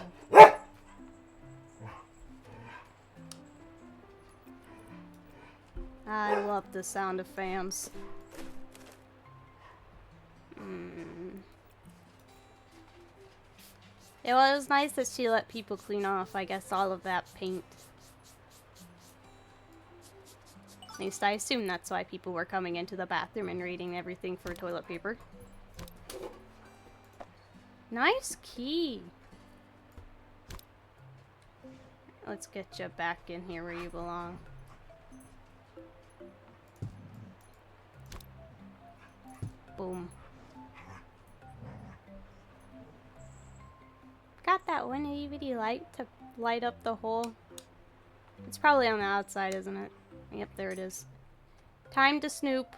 I love the sound of fans. It was nice that she let people clean off, I guess, all of that paint. At least I assume that's why people were coming into the bathroom and raiding everything for toilet paper. Nice key. Let's get you back in here where you belong. Boom. Got that one itty light to light up the hole. It's probably on the outside, isn't it? Yep, there it is. Time to snoop.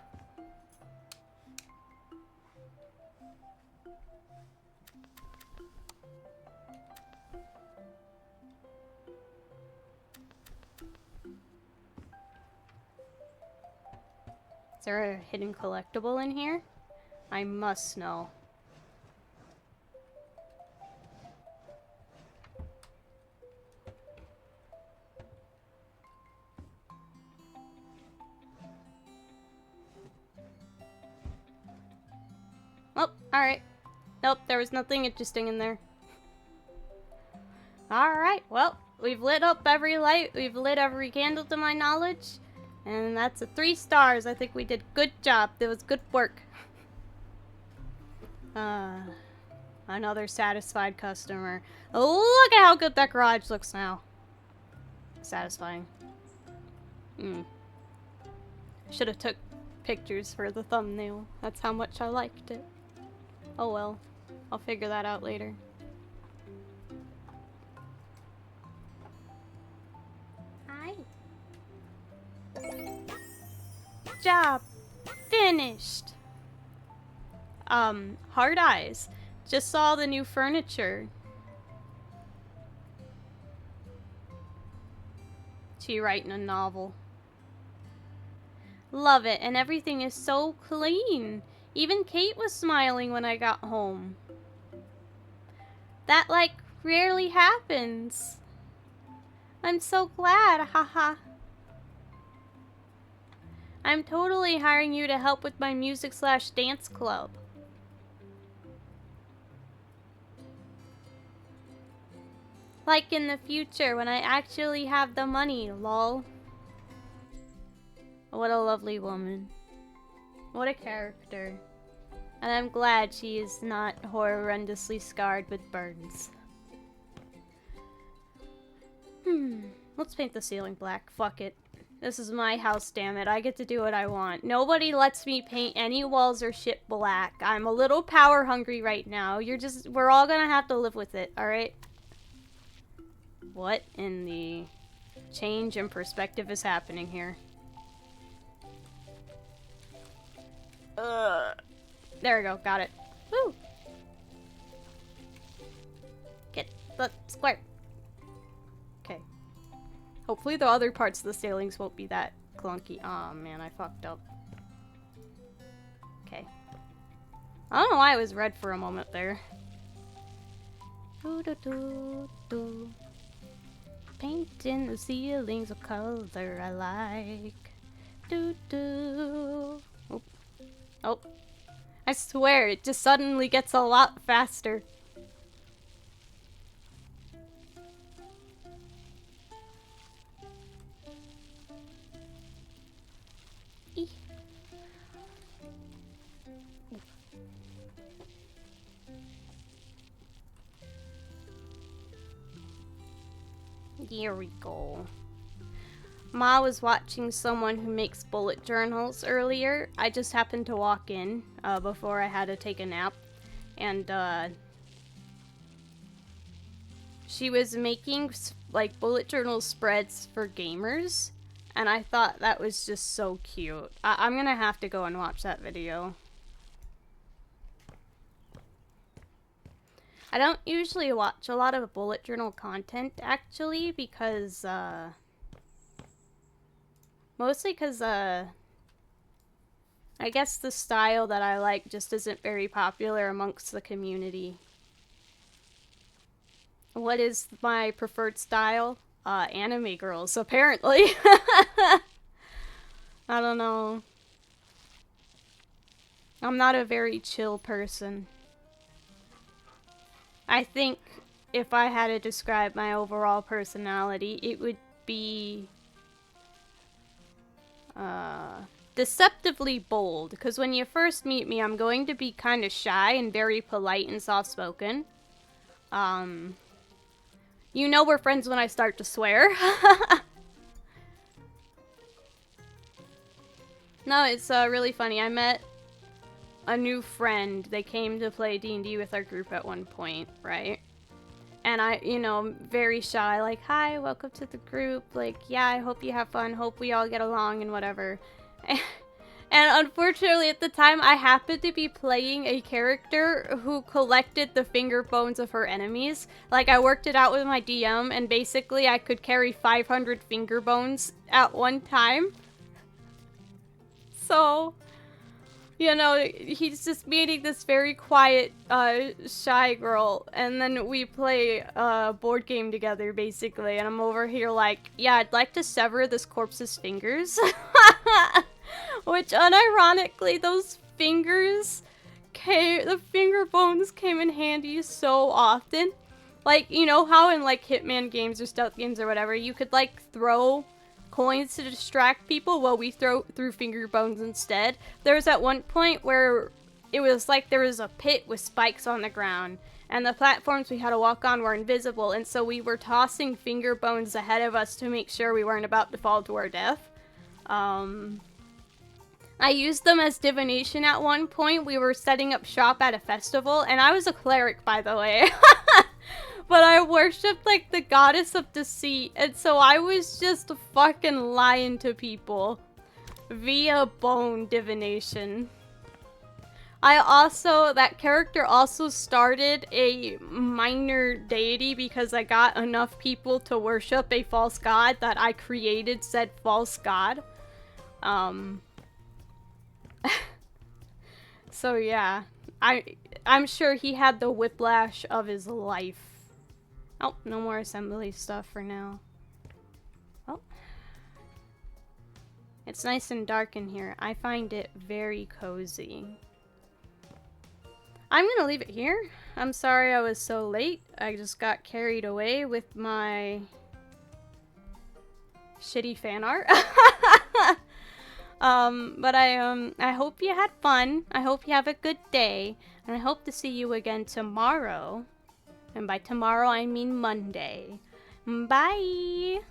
Is there a hidden collectible in here? I must know. Oh, alright. Nope, there was nothing interesting in there. Alright, well, we've lit up every light. We've lit every candle to my knowledge. And that's a 3 stars. I think we did good job. It was good work. Another satisfied customer. Look at how good that garage looks now. Satisfying. Should have took pictures for the thumbnail. That's how much I liked it. Oh well. I'll figure that out later. Hi. Job finished. Hard Eyes. Just saw the new furniture. She writing a novel. Love it, and everything is so clean. Even Kate was smiling when I got home. That, like, rarely happens. I'm so glad, haha. I'm totally hiring you to help with my music/dance club. Like in the future when I actually have the money, lol. What a lovely woman. What a character. And I'm glad she is not horrendously scarred with burns. Let's paint the ceiling black. Fuck it. This is my house, damn it. I get to do what I want. Nobody lets me paint any walls or shit black. I'm a little power hungry right now. We're all gonna have to live with it, alright? What in the change in perspective is happening here? There we go, got it. Woo! Get the square. Okay. Hopefully the other parts of the ceilings won't be that clunky. Aw, man, I fucked up. Okay. I don't know why it was red for a moment there. Do. Painting the ceilings of color I like. Do. Oh. I swear, it just suddenly gets a lot faster. Here we go. Ma was watching someone who makes bullet journals earlier. I just happened to walk in before I had to take a nap. And she was making like bullet journal spreads for gamers. And I thought that was just so cute. I'm gonna have to go and watch that video. I don't usually watch a lot of bullet journal content, actually, because, mostly because, I guess the style that I like just isn't very popular amongst the community. What is my preferred style? Anime girls, apparently. I don't know. I'm not a very chill person. I think if I had to describe my overall personality, it would be deceptively bold. Because when you first meet me, I'm going to be kind of shy and very polite and soft-spoken. You know we're friends when I start to swear. No, it's really funny. I met a new friend. They came to play D&D with our group at one point, right? And I, you know, very shy, like, hi, welcome to the group. Like, yeah, I hope you have fun. Hope we all get along and whatever. And unfortunately, at the time, I happened to be playing a character who collected the finger bones of her enemies. Like, I worked it out with my DM, and basically, I could carry 500 finger bones at one time. So, you know, he's just meeting this very quiet, shy girl, and then we play a board game together, basically, and I'm over here like, yeah, I'd like to sever this corpse's fingers. Which, unironically, those fingers the finger bones came in handy so often. Like, you know how in, like, Hitman games or stealth games or whatever, you could, like, throw coins to distract people? Well, we threw finger bones instead. There was at one point where it was like there was a pit with spikes on the ground, and the platforms we had to walk on were invisible, and so we were tossing finger bones ahead of us to make sure we weren't about to fall to our death. I used them as divination at one point. We were setting up shop at a festival, and I was a cleric, by the way. But I worshipped, like, the goddess of deceit, and so I was just fucking lying to people via bone divination. That character also started a minor deity because I got enough people to worship a false god that I created said false god. So yeah, I'm sure he had the whiplash of his life. Oh, no more assembly stuff for now. Oh. It's nice and dark in here. I find it very cozy. I'm gonna leave it here. I'm sorry I was so late. I just got carried away with my shitty fan art. But I hope you had fun. I hope you have a good day. And I hope to see you again tomorrow. And by tomorrow, I mean Monday. Bye!